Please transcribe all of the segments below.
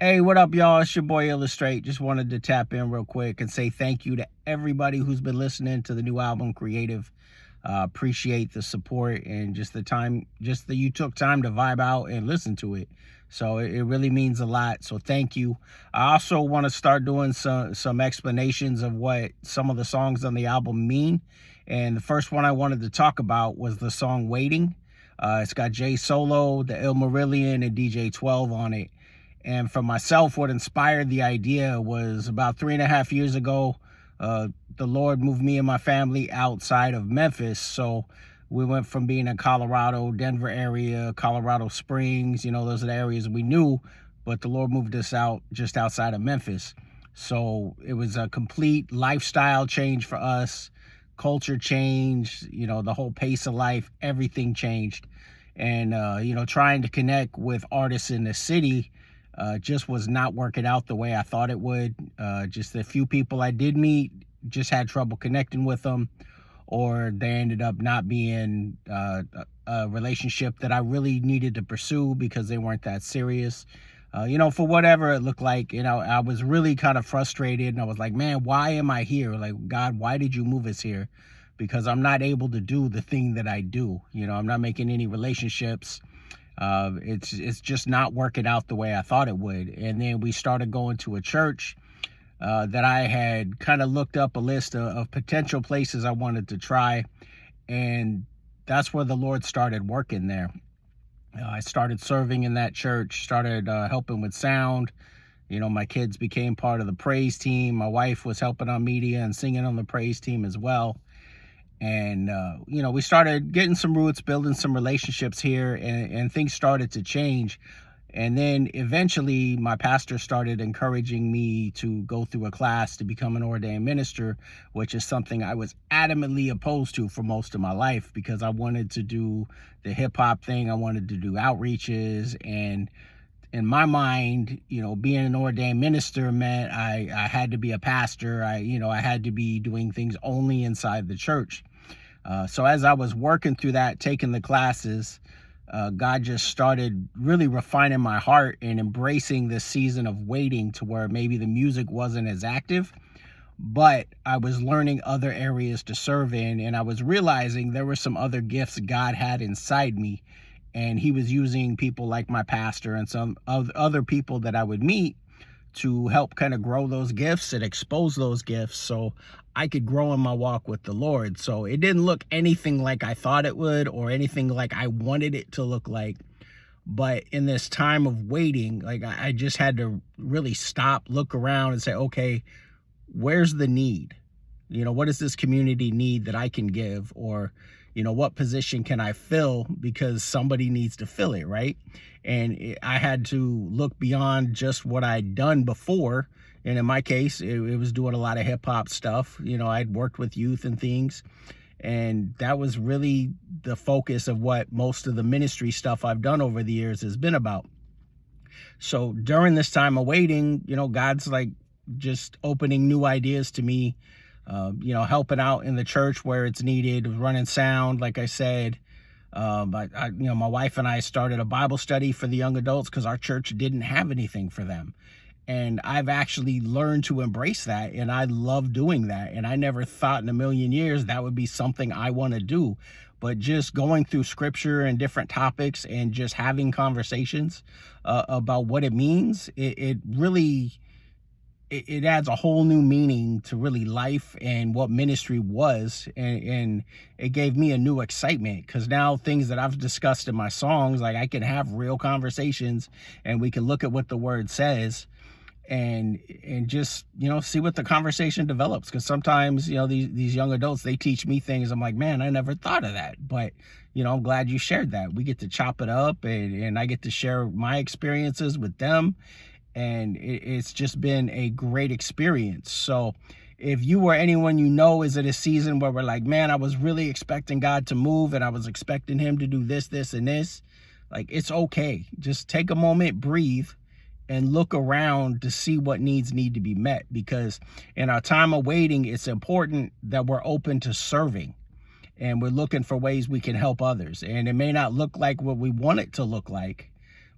Hey, what up, y'all? It's your boy Illustrate. Just wanted to tap in real quick and say thank you to everybody who's been listening to the new album, Creative. Appreciate the support and just the time, just that you took time to vibe out and listen to it. So it really means a lot. So thank you. I also want to start doing some explanations of what some of the songs on the album mean. And the first one I wanted to talk about was the song Waiting. It's got J.Solo, the Illmarillion and DJ TWLV on it. And for myself, what inspired the idea was about 3.5 years ago, the Lord moved me and my family outside of Memphis. So we went from being in Colorado, Denver area, Colorado Springs, those are the areas we knew, but the Lord moved us out just outside of Memphis. So it was a complete lifestyle change for us, culture change, the whole pace of life, everything changed. And, trying to connect with artists in the city, just was not working out the way I thought it would. Just the few people I did meet just had trouble connecting with them, or they ended up not being a relationship that I really needed to pursue because they weren't that serious. For whatever it looked like, I was really kind of frustrated, and I was like, man, why am I here? Like, God, why did you move us here? Because I'm not able to do the thing that I do. I'm not making any relationships. It's just not working out the way I thought it would. And then we started going to a church that I had kind of looked up a list of potential places I wanted to try. And that's where the Lord started working there. I started serving in that church, started helping with sound. My kids became part of the praise team. My wife was helping on media and singing on the praise team as well. And, we started getting some roots, building some relationships here, and things started to change. And then eventually my pastor started encouraging me to go through a class to become an ordained minister, which is something I was adamantly opposed to for most of my life because I wanted to do the hip hop thing. I wanted to do outreaches. And in my mind, being an ordained minister meant I had to be a pastor. I had to be doing things only inside the church. So as I was working through that, taking the classes, God just started really refining my heart and embracing this season of waiting to where maybe the music wasn't as active, but I was learning other areas to serve in. And I was realizing there were some other gifts God had inside me. And he was using people like my pastor and some other people that I would meet to help kind of grow those gifts and expose those gifts so I could grow in my walk with the Lord. So it didn't look anything like I thought it would or anything like I wanted it to look like. But in this time of waiting, like I just had to really stop, look around and say, okay, where's the need? What does this community need that I can give? Or, what position can I fill because somebody needs to fill it, right? And I had to look beyond just what I'd done before. And in my case, it was doing a lot of hip hop stuff. I'd worked with youth and things. And that was really the focus of what most of the ministry stuff I've done over the years has been about. So during this time of waiting, God's like just opening new ideas to me. Helping out in the church where it's needed, running sound, like I said. My wife and I started a Bible study for the young adults because our church didn't have anything for them. And I've actually learned to embrace that, and I love doing that. And I never thought in a million years that would be something I want to do. But just going through scripture and different topics and just having conversations about what it means, it really... It adds a whole new meaning to really life and what ministry was. And it gave me a new excitement because now things that I've discussed in my songs, like I can have real conversations and we can look at what the word says and just, see what the conversation develops. Because sometimes, these young adults, they teach me things. I'm like, man, I never thought of that. But, I'm glad you shared that. We get to chop it up and I get to share my experiences with them. And it's just been a great experience. So if you or anyone is at a season where we're like, man, I was really expecting God to move and I was expecting him to do this, this, and this, like, it's okay. Just take a moment, breathe, and look around to see what needs need to be met. Because in our time of waiting, it's important that we're open to serving. And we're looking for ways we can help others. And it may not look like what we want it to look like,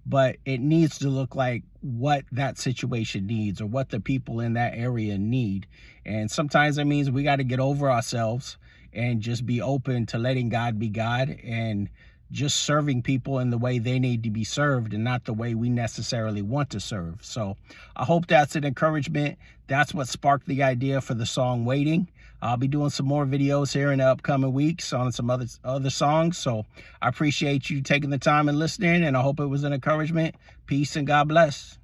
but it needs to look like what that situation needs or what the people in that area need. And sometimes that means we got to get over ourselves and just be open to letting God be God and just serving people in the way they need to be served and not the way we necessarily want to serve. So I hope that's an encouragement. That's what sparked the idea for the song Waiting. I'll be doing some more videos here in the upcoming weeks on some other songs. So I appreciate you taking the time and listening, and I hope it was an encouragement. Peace and God bless.